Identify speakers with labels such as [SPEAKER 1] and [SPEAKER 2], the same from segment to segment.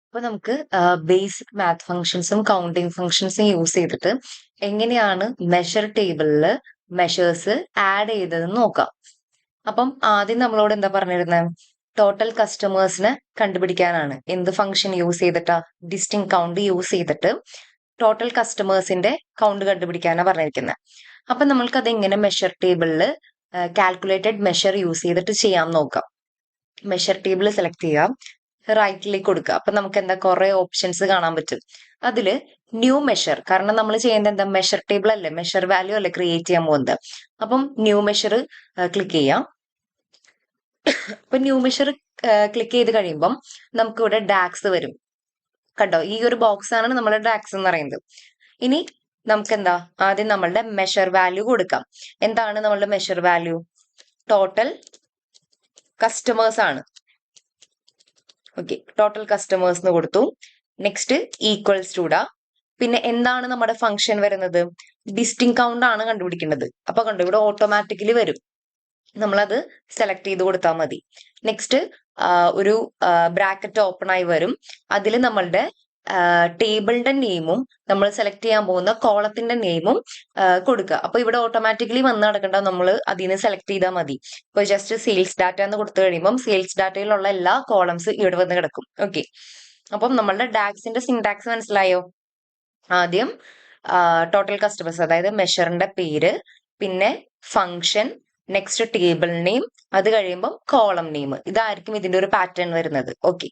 [SPEAKER 1] അപ്പൊ നമുക്ക് basic math ഫങ്ഷൻസും counting ഫങ്ഷൻസും use ചെയ്തിട്ട് എങ്ങനെയാണ് മെഷർ ടേബിളിൽ മെഷേഴ്സ് ആഡ് ചെയ്തതെന്ന് നോക്കാം. അപ്പം ആദ്യം നമ്മളോട് എന്താ പറഞ്ഞിരുന്നത്? ടോട്ടൽ കസ്റ്റമേഴ്സിനെ കണ്ടുപിടിക്കാനാണ്. എന്ത് ഫംഗ്ഷൻ യൂസ് ചെയ്തിട്ടാ? ഡിസ്റ്റിങ് കൗണ്ട് യൂസ് ചെയ്തിട്ട് ടോട്ടൽ കസ്റ്റമേഴ്സിന്റെ കൗണ്ട് കണ്ടുപിടിക്കാനാണ് പറഞ്ഞിരിക്കുന്നത്. അപ്പൊ നമ്മൾക്ക് അത് എങ്ങനെ മെഷർ ടേബിളിൽ കാൽക്കുലേറ്റഡ് മെഷർ യൂസ് ചെയ്തിട്ട് ചെയ്യാൻ നോക്കാം. മെഷർ ടേബിൾ സെലക്ട് ചെയ്യാം, റൈറ്റിലേക്ക് കൊടുക്കുക. അപ്പൊ നമുക്ക് എന്താ കുറെ ഓപ്ഷൻസ് കാണാൻ പറ്റും. അതില് ന്യൂ മെഷർ, കാരണം നമ്മൾ ചെയ്യുന്നത് എന്താ? മെഷർ ടേബിൾ അല്ലേ, മെഷർ വാല്യൂ അല്ലേ ക്രിയേറ്റ് ചെയ്യാൻ പോകുന്നത്. അപ്പം ന്യൂ മെഷർ ക്ലിക്ക് ചെയ്യാം. അപ്പൊ ന്യൂ മെഷർ ക്ലിക്ക് ചെയ്ത് കഴിയുമ്പം നമുക്ക് ഇവിടെ ഡാക്സ് വരും. കണ്ടോ, ഈ ഒരു ബോക്സ് ആണ് നമ്മുടെ ഡാക്സ് എന്ന് പറയുന്നത്. ഇനി നമുക്ക് എന്താ, ആദ്യം നമ്മളുടെ മെഷർ വാല്യൂ കൊടുക്കാം. എന്താണ് നമ്മളുടെ മെഷർ വാല്യൂ? ടോട്ടൽ കസ്റ്റമേഴ്സ് ആണ്. ഓക്കെ, ടോട്ടൽ കസ്റ്റമേഴ്സ് എന്ന് കൊടുത്തു. നെക്സ്റ്റ് ഈക്വൽസ് ടു ഇടാം. പിന്നെ എന്താണ് നമ്മുടെ ഫംഗ്ഷൻ വരുന്നത്? ഡിസ്റ്റിങ് കൗണ്ട് ആണ് കണ്ടുപിടിക്കേണ്ടത്. അപ്പൊ കണ്ടു, ഇവിടെ ഓട്ടോമാറ്റിക്കലി വരും. നമ്മളത് സെലക്ട് ചെയ്ത് കൊടുത്താൽ മതി. നെക്സ്റ്റ് ഒരു ബ്രാക്കറ്റ് ഓപ്പൺ ആയി വരും. അതിൽ നമ്മളുടെ ടേബിളിന്റെ നെയിമും നമ്മൾ സെലക്ട് ചെയ്യാൻ പോകുന്ന കോളത്തിന്റെ നെയിമും കൊടുക്കുക. അപ്പൊ ഇവിടെ ഓട്ടോമാറ്റിക്കലി വന്ന് നടക്കേണ്ട, നമ്മൾ അതിന് സെലക്ട് ചെയ്താൽ മതി. ഇപ്പൊ ജസ്റ്റ് സെയിൽസ് ഡാറ്റ എന്ന് കൊടുത്തു കഴിയുമ്പോൾ സെയിൽസ് ഡാറ്റയിലുള്ള എല്ലാ കോളംസ് ഇവിടെ വന്ന് കിടക്കും. ഓക്കെ, അപ്പം നമ്മളുടെ ഡാക്സിന്റെ സിന്റാക്സ് മനസ്സിലായോ? ആദ്യം ടോട്ടൽ കസ്റ്റമേഴ്സ്, അതായത് മെഷറിന്റെ പേര്, പിന്നെ ഫംഗ്ഷൻ, നെക്സ്റ്റ് ടേബിൾ നെയിം, അത് കഴിയുമ്പോൾ കോളം നെയിം. ഇതായിരിക്കും ഇതിന്റെ ഒരു പാറ്റേൺ വരുന്നത്. ഓക്കെ,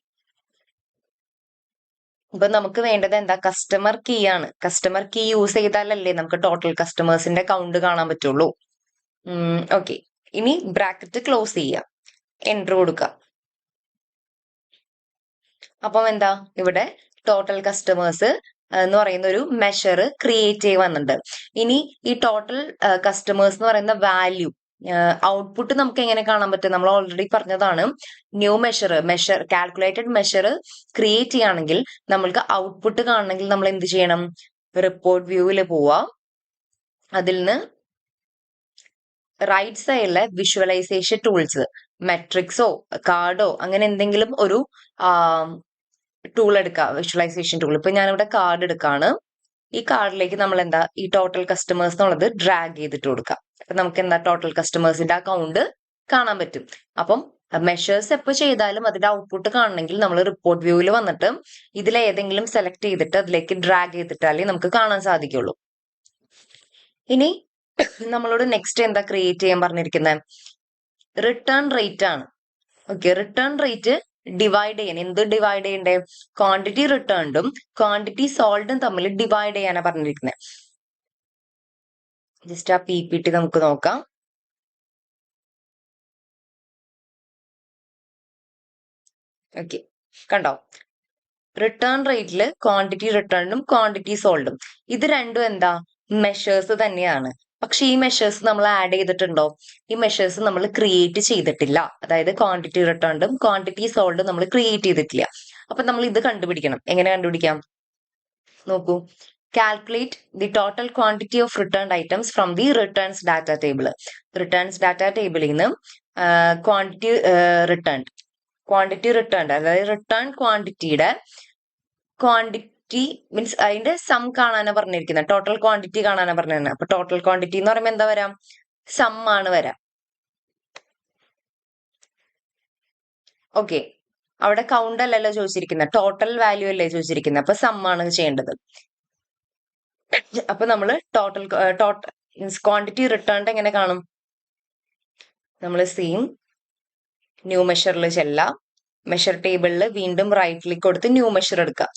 [SPEAKER 1] ഇപ്പൊ നമുക്ക് വേണ്ടത് എന്താ? കസ്റ്റമർ കീ ആണ്. കസ്റ്റമർ കീ യൂസ് ചെയ്താലല്ലേ നമുക്ക് ടോട്ടൽ കസ്റ്റമേഴ്സിന്റെ കൗണ്ട് കാണാൻ പറ്റുള്ളൂ. ഓക്കെ, ഇനി ബ്രാക്കറ്റ് ക്ലോസ് ചെയ്യാം, എൻറ്റർ കൊടുക്കുക. അപ്പം എന്താ, ഇവിടെ ടോട്ടൽ കസ്റ്റമേഴ്സ് എന്ന് പറയുന്ന ഒരു മെഷർ ക്രിയേറ്റ് ചെയ്ത് വന്നിട്ടുണ്ട്. ഇനി ഈ ടോട്ടൽ കസ്റ്റമേഴ്സ് എന്ന് പറയുന്ന വാല്യൂ ഔട്ട്പുട്ട് നമുക്ക് എങ്ങനെ കാണാൻ പറ്റും? നമ്മൾ ഓൾറെഡി പറഞ്ഞതാണ്, new measure calculated measure create ചെയ്യുകയാണെങ്കിൽ നമ്മൾക്ക് ഔട്ട്പുട്ട് കാണണമെങ്കിൽ നമ്മൾ എന്ത് ചെയ്യണം? റിപ്പോർട്ട് വ്യൂവിൽ പോവാം. അതിൽ നിന്ന് റൈറ്റ് സൈഡിലെ വിഷ്വലൈസേഷൻ ടൂൾസ്, മെട്രിക്സോ കാർഡോ അങ്ങനെ എന്തെങ്കിലും ഒരു ടൂൾ എടുക്കുക, വിഷ്വലൈസേഷൻ ടൂൾ. ഇപ്പൊ ഞാനിവിടെ കാർഡ് എടുക്കാണ്. ഈ കാർഡിലേക്ക് നമ്മൾ എന്താ, ഈ ടോട്ടൽ കസ്റ്റമേഴ്സ് എന്നുള്ളത് ഡ്രാഗ് ചെയ്തിട്ട് കൊടുക്കാം. അപ്പൊ നമുക്ക് എന്താ, ടോട്ടൽ കസ്റ്റമേഴ്സിന്റെ അക്കൗണ്ട് കാണാൻ പറ്റും. അപ്പം മെഷേഴ്സ് എപ്പോൾ ചെയ്താലും അതിന്റെ ഔട്ട്പുട്ട് കാണണമെങ്കിൽ നമ്മൾ റിപ്പോർട്ട് വ്യൂവിൽ വന്നിട്ട് ഇതിലേതെങ്കിലും സെലക്ട് ചെയ്തിട്ട് അതിലേക്ക് ഡ്രാഗ് ചെയ്തിട്ടാലേ നമുക്ക് കാണാൻ സാധിക്കുള്ളൂ. ഇനി നമ്മളോട് നെക്സ്റ്റ് എന്താ ക്രിയേറ്റ് ചെയ്യാൻ പറഞ്ഞിരിക്കുന്നത്? റിട്ടേൺ റേറ്റ് ആണ്. ഓക്കെ, റിട്ടേൺ റേറ്റ് ഡിവൈഡ് ചെയ്യാൻ, എന്ത് ഡിവൈഡ് ചെയ്യണ്ടേ? ക്വാണ്ടിറ്റി റിട്ടേൺഡും ക്വാണ്ടിറ്റി സോൾഡും തമ്മിൽ ഡിവൈഡ് ചെയ്യാനാണ് പറഞ്ഞിരിക്കുന്നത്. ജസ്റ്റ് ആ PPT നമുക്ക് നോക്കാം. ഓക്കെ, കണ്ടോ, റിട്ടേൺ റേറ്റിൽ ക്വാണ്ടിറ്റി റിട്ടേൺഡും ക്വാണ്ടിറ്റി സോൾഡും ഇത് രണ്ടും എന്താ, മെഷേഴ്സ് തന്നെയാണ്. പക്ഷെ ഈ മെഷേഴ്സ് നമ്മൾ ആഡ് ചെയ്തിട്ടുണ്ടോ? ഈ മെഷേഴ്സ് നമ്മൾ ക്രിയേറ്റ് ചെയ്തിട്ടില്ല. അതായത് ക്വാണ്ടിറ്റി റിട്ടേൺഡും ക്വാണ്ടിറ്റി സോൾഡും നമ്മൾ ക്രിയേറ്റ് ചെയ്തിട്ടില്ല. അപ്പൊ നമ്മൾ ഇത് കണ്ടുപിടിക്കണം. എങ്ങനെ കണ്ടുപിടിക്കാം? നോക്കൂ, calculate the total quantity of return items from the returns data table. Returns data ടേബിളിൽ നിന്ന് ക്വാണ്ടിറ്റി റിട്ടേൺ, അതായത് റിട്ടേൺ ക്വാണ്ടിറ്റിയുടെ ക്വാണ്ടിറ്റി മീൻസ് അതിന്റെ സം കാണാനാണ് പറഞ്ഞിരിക്കുന്നത്. ടോട്ടൽ ക്വാണ്ടിറ്റി കാണാനാണ് പറഞ്ഞിരുന്നത്. അപ്പൊ ടോട്ടൽ ക്വാണ്ടിറ്റി എന്ന് പറയുമ്പോൾ എന്താ വരാം? സം ആണ് വരാം. ഓക്കെ, അവിടെ കൗണ്ട് അല്ലല്ലോ ചോദിച്ചിരിക്കുന്നത്, ടോട്ടൽ വാല്യൂ അല്ലേ ചോദിച്ചിരിക്കുന്നത്. അപ്പൊ സം ആണ് ചെയ്യേണ്ടത്. അപ്പൊ നമ്മൾ ടോട്ടൽ മീൻസ് ക്വാണ്ടിറ്റി റിട്ടേൺഡ് എങ്ങനെ കാണും? നമ്മൾ സെയിം ന്യൂ മെഷറിൽ ചെല്ലാം, മെഷർ ടേബിളിൽ വീണ്ടും റൈറ്റ് ക്ലിക്ക് കൊടുത്ത് ന്യൂ മെഷർ എടുക്കുക.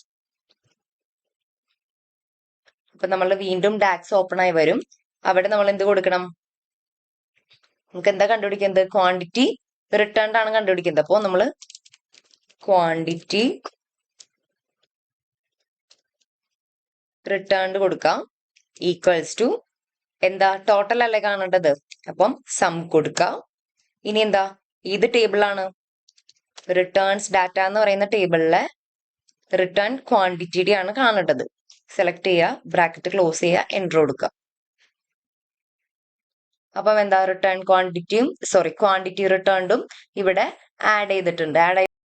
[SPEAKER 1] അപ്പൊ നമ്മൾ വീണ്ടും ഡാക്സ് ഓപ്പൺ ആയി വരും. അവിടെ നമ്മൾ എന്ത് കൊടുക്കണം? നമുക്ക് എന്താ കണ്ടുപിടിക്കുന്നത്? ക്വാണ്ടിറ്റി റിട്ടേൺഡ് ആണ് കണ്ടുപിടിക്കുന്നത്. അപ്പോൾ നമ്മൾ ക്വാണ്ടിറ്റി റിട്ടേൺഡ് കൊടുക്കാം, ഈക്വൽസ് ടു എന്താ, ടോട്ടൽ അല്ലേ കാണേണ്ടത്, അപ്പം സം കൊടുക്കാം. ഇനി എന്താ, ഏത് ടേബിളാണ്? റിട്ടേൺസ് ഡാറ്റ എന്ന് പറയുന്ന ടേബിളിലെ റിട്ടേൺ ക്വാണ്ടിറ്റിയുടെ ആണ് കാണേണ്ടത്. സെലക്ട് ചെയ്യുക, ബ്രാക്കറ്റ് ക്ലോസ് ചെയ്യുക, എൻറ്റർ കൊടുക്കുക. അപ്പം എന്താ, ക്വാണ്ടിറ്റി റിട്ടേൺഡും ഇവിടെ ആഡ് ചെയ്തിട്ടുണ്ട്.